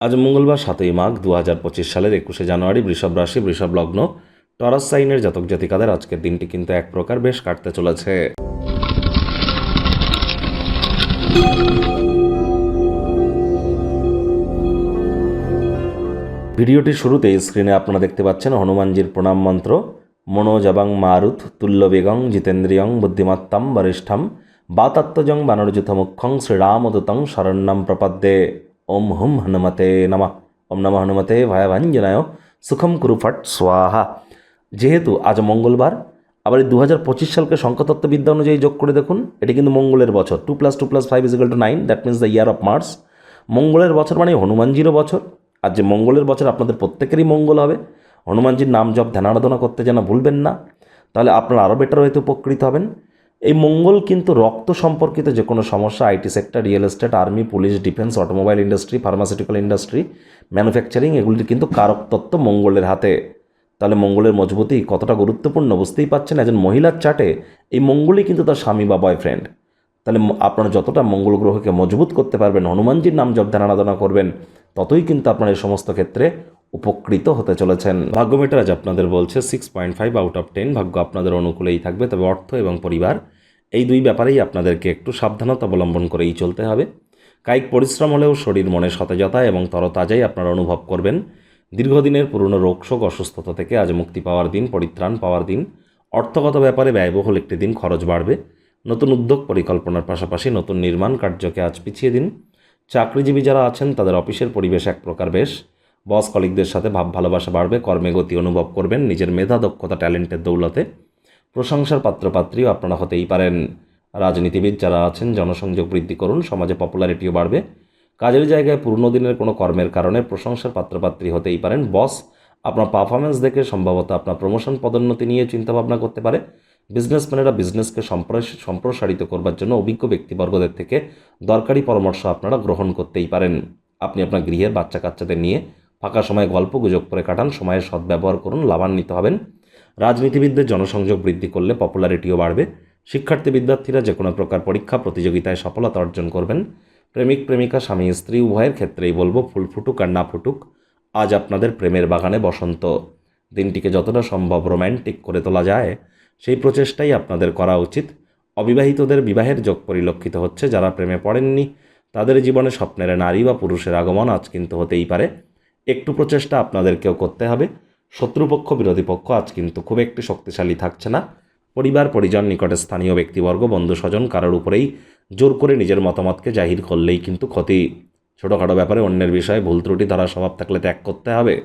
আজ মঙ্গলবার 7ই মাঘ 2025 সালের 21শে জানুয়ারি, বৃষভ রাশি, বৃষভ লগ্ন, টরাস সাইনের জাতক জাতিকাদের আজকের দিনটি কিন্তু এক প্রকার বেশ কাটতে চলেছে। ভিডিওটির শুরুতে স্ক্রিনে আপনারা দেখতে পাচ্ছেন হনুমানজির প্রণাম মন্ত্র। মনোজবাং মারুত তুল্য বেগং জিতেন্দ্রিয়ং বুদ্ধিমত্তাম বরিষ্ঠম বাতাত্মজং বানরযুথমুখ্যং শ্রীরামদূতং শরণ্যম প্রপদ্যে। ওম হুম হনুমতে নমঃ। ওম নমঃ হনুমতে ভয়াভাঞ্জনায় সুখম কুরু ফট স্বাহা। যেহেতু আজ মঙ্গলবার, আবার এই 2025 সালকে সংখ্যাতত্ত্ববিদ্যা অনুযায়ী যোগ করে দেখুন, এটি কিন্তু মঙ্গলের বছর। 2+2+5 = 9, that means the year of Mars. মঙ্গলের বছর মানে হনুমানজিরও বছর। আর যে মঙ্গলের বছর, আপনাদের প্রত্যেকেরই মঙ্গল হবে। হনুমানজির নাম জপ ধ্যান আরাধনা করতে যেন ভুলবেন না, তাহলে আপনারা আরও বেটার হয়তো উপকৃত হবেন। এই মঙ্গল কিন্তু রক্ত সম্পর্কিত যে কোনো সমস্যা, IT sector, real estate, army, police, defence, automobile industry, pharmaceutical industry, manufacturing, এগুলির কিন্তু কারক তত্ত্ব মঙ্গলের হাতে। তাহলে মঙ্গলের মজবুতি কতটা গুরুত্বপূর্ণ বুঝতেই পারছেন। একজন মহিলার চার্টে এই মঙ্গলই কিন্তু তার স্বামী বা বয়ফ্রেন্ড। তাহলে আপনারা যতটা মঙ্গল গ্রহকে মজবুত করতে পারবেন, হনুমানজির নাম জপ ধ্যান আরাধনা করবেন, ততই কিন্তু আপনারা এই সমস্ত ক্ষেত্রে উপকৃত হতে চলেছেন। ভাগ্য মিটার আজ আপনাদের বলছে 6.5 আউট অফ 10। ভাগ্য আপনাদের অনুকূলেই থাকবে, তবে অর্থ এবং পরিবার এই দুই ব্যাপারেই আপনাদেরকে একটু সাবধানতা অবলম্বন করেই চলতে হবে। কায়িক পরিশ্রম হলেও শরীর মনে সতেজতা এবং তরতাজাই আপনারা অনুভব করবেন। দীর্ঘদিনের পুরনো রোগশোক, অসুস্থতা থেকে আজ মুক্তি পাওয়ার দিন, পরিত্রাণ পাওয়ার দিন। অর্থগত ব্যাপারে ব্যয়বহুল একটি দিন, খরচ বাড়বে। নতুন উদ্যোগ পরিকল্পনার পাশাপাশি নতুন নির্মাণ কার্যকে আজ পিছিয়ে দিন। চাকরিজীবী যারা আছেন তাদের অফিসের পরিবেশ এক প্রকার বেশ। বস কলিগদের সাথে ভাব ভালোবাসা বাড়বে, কর্মে গতি অনুভব করবেন নিজের মেধা, দক্ষতা, ট্যালেন্টের দৌলতে। প্রশংসার পাত্রপাত্রীও আপনারা হতেই পারেন। রাজনীতিবিদ যারা আছেন জনসংযোগ বৃদ্ধি করুন, সমাজে পপুলারিটিও বাড়বে। কাজের জায়গায় পুরনো দিনের কোনো কর্মের কারণে প্রশংসার পাত্রপাত্রী হতেই পারেন। বস আপনার পারফরমেন্স দেখে সম্ভবত আপনার প্রমোশন পদোন্নতি নিয়ে চিন্তাভাবনা করতে পারে। বিজনেসম্যানেরা বিজনেসকে সম্প্রসারিত করবার জন্য অভিজ্ঞ ব্যক্তিবর্গদের থেকে দরকারি পরামর্শ আপনারা গ্রহণ করতেই পারেন। আপনি আপনার গৃহের বাচ্চা কাচ্চাদের নিয়ে ফাঁকা সময় গল্প গুজব করে কাটান, সময়ের সদ্ব্যবহার করুন, লাভান্বিত হবেন। রাজনীতিবিদদের জনসংযোগ বৃদ্ধি করলে পপুলারিটিও বাড়বে। শিক্ষার্থী বিদ্যার্থীরা যে কোনো প্রকার পরীক্ষা প্রতিযোগিতায় সফলতা অর্জন করবেন। প্রেমিক প্রেমিকা, স্বামী স্ত্রী উভয়ের ক্ষেত্রেই বলবো, ফুল ফুটুক আর না ফুটুক, আজ আপনাদের প্রেমের বাগানে বসন্ত। দিনটিকে যতটা সম্ভব রোম্যান্টিক করে তোলা যায় সেই প্রচেষ্টাই আপনাদের করা উচিত। অবিবাহিতদের বিবাহের যোগ পরিলক্ষিত হচ্ছে। যারা প্রেমে পড়েননি তাদের জীবনে স্বপ্নের নারী বা পুরুষের আগমন আজ কিন্তু হতেই পারে। একটু প্রচেষ্টা আপনাদেরকেও করতে হবে। শত্রুপক্ষ, বিরোধী পক্ষ আজ কিন্তু খুব একটি শক্তিশালী থাকছে না। পরিবার, পরিজন, নিকটের স্থানীয় ব্যক্তিবর্গ, বন্ধু স্বজন কারোর উপরেই জোর করে নিজের মতামতকে জাহির করলেই কিন্তু ক্ষতি। ছোটোখাটো ব্যাপারে অন্যের বিষয়ে ভুল ত্রুটি ধরার স্বভাব থাকলে ত্যাগ করতে হবে।